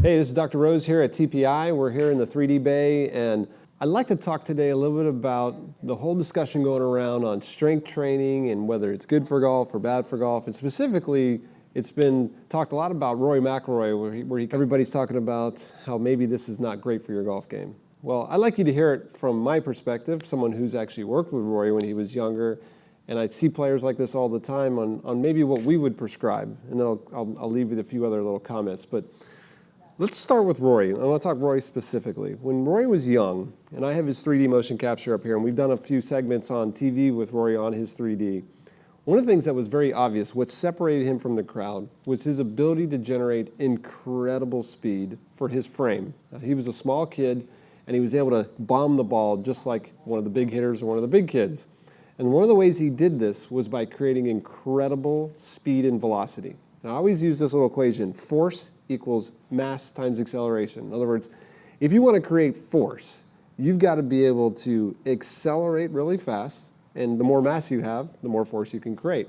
Hey, this is Dr. Rose here at TPI. We're here in the 3D Bay, and I'd like to talk today a little bit about the whole discussion going around on strength training and whether it's good for golf or bad for golf. And specifically, it's been talked a lot about Rory McIlroy, where everybody's talking about how maybe this is not great for your golf game. Well, I'd like you to hear it from my perspective, someone who's actually worked with Rory when he was younger, and I see players like this all the time on maybe what we would prescribe, and then I'll leave you with a few other little comments. But let's start with Rory. I want to talk Rory specifically. When Rory was young, and I have his 3D motion capture up here, and we've done a few segments on TV with Rory on his 3D, one of the things that was very obvious, what separated him from the crowd, was his ability to generate incredible speed for his frame. Now, he was a small kid, and he was able to bomb the ball just like one of the big hitters or one of the big kids. And one of the ways he did this was by creating incredible speed and velocity. Now, I always use this little equation, force equals mass times acceleration. In other words, if you want to create force, you've got to be able to accelerate really fast, and the more mass you have, the more force you can create.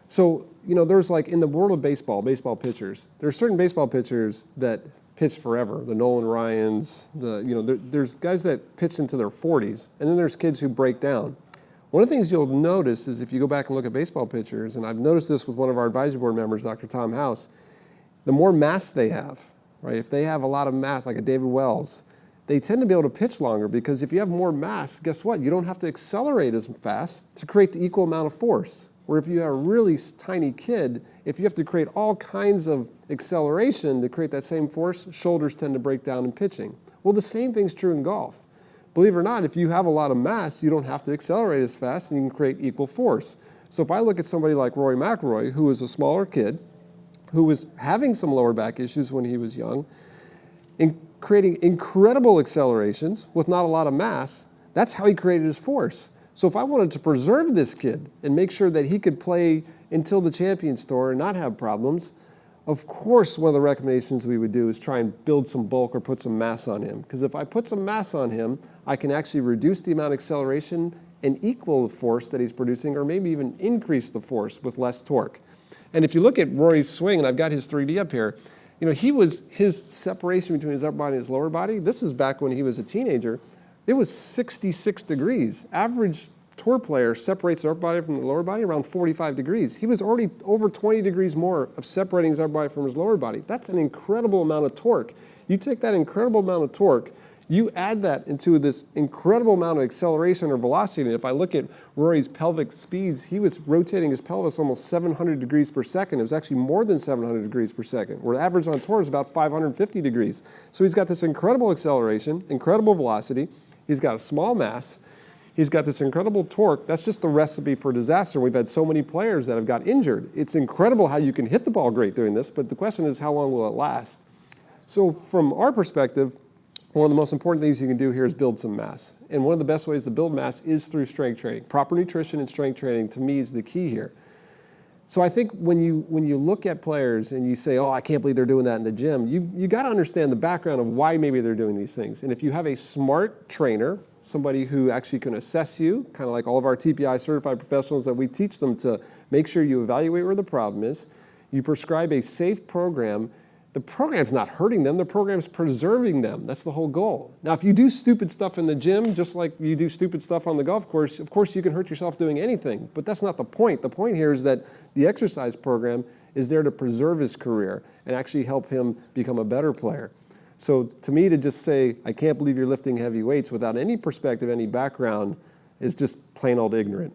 So, there's like in the world of baseball pitchers, there are certain baseball pitchers that pitch forever, the Nolan Ryans, there's guys that pitch into their 40s, and then there's kids who break down. One of the things you'll notice is if you go back and look at baseball pitchers, and I've noticed this with one of our advisory board members, Dr. Tom House, the more mass they have, right? If they have a lot of mass, like a David Wells, they tend to be able to pitch longer because if you have more mass, guess what? You don't have to accelerate as fast to create the equal amount of force. Where if you have a really tiny kid, if you have to create all kinds of acceleration to create that same force, shoulders tend to break down in pitching. Well, the same thing's true in golf. Believe it or not, if you have a lot of mass, you don't have to accelerate as fast and you can create equal force. So if I look at somebody like Rory McIlroy, who was a smaller kid, who was having some lower back issues when he was young, in creating incredible accelerations with not a lot of mass, that's how he created his force. So if I wanted to preserve this kid and make sure that he could play until the Champions Tour and not have problems, of course one of the recommendations we would do is try and build some bulk or put some mass on him. Because if I put some mass on him, I can actually reduce the amount of acceleration and equal the force that he's producing, or maybe even increase the force with less torque. And if you look at Rory's swing, and I've got his 3D up here, his separation between his upper body and his lower body, this is back when he was a teenager, it was 66 degrees. Average tour player separates their upper body from the lower body around 45 degrees. He was already over 20 degrees more of separating his upper body from his lower body. That's an incredible amount of torque. You take that incredible amount of torque, you add that into this incredible amount of acceleration or velocity. And if I look at Rory's pelvic speeds, he was rotating his pelvis almost 700 degrees per second. It was actually more than 700 degrees per second, where the average on tour is about 550 degrees. So he's got this incredible acceleration, incredible velocity. He's got a small mass. He's got this incredible torque. That's just the recipe for disaster. We've had so many players that have got injured. It's incredible how you can hit the ball great doing this, but the question is how long will it last? So from our perspective, one of the most important things you can do here is build some mass. And one of the best ways to build mass is through strength training. Proper nutrition and strength training, to me, is the key here. So I think when you look at players and you say, oh, I can't believe they're doing that in the gym, you got to understand the background of why maybe they're doing these things. And if you have a smart trainer, somebody who actually can assess you, kind of like all of our TPI certified professionals that we teach them to make sure you evaluate where the problem is, you prescribe a safe program. The program's not hurting them, the program's preserving them. That's the whole goal. Now, if you do stupid stuff in the gym, just like you do stupid stuff on the golf course, of course you can hurt yourself doing anything, but that's not the point. The point here is that the exercise program is there to preserve his career and actually help him become a better player. So to me, to just say, I can't believe you're lifting heavy weights without any perspective, any background, is just plain old ignorant.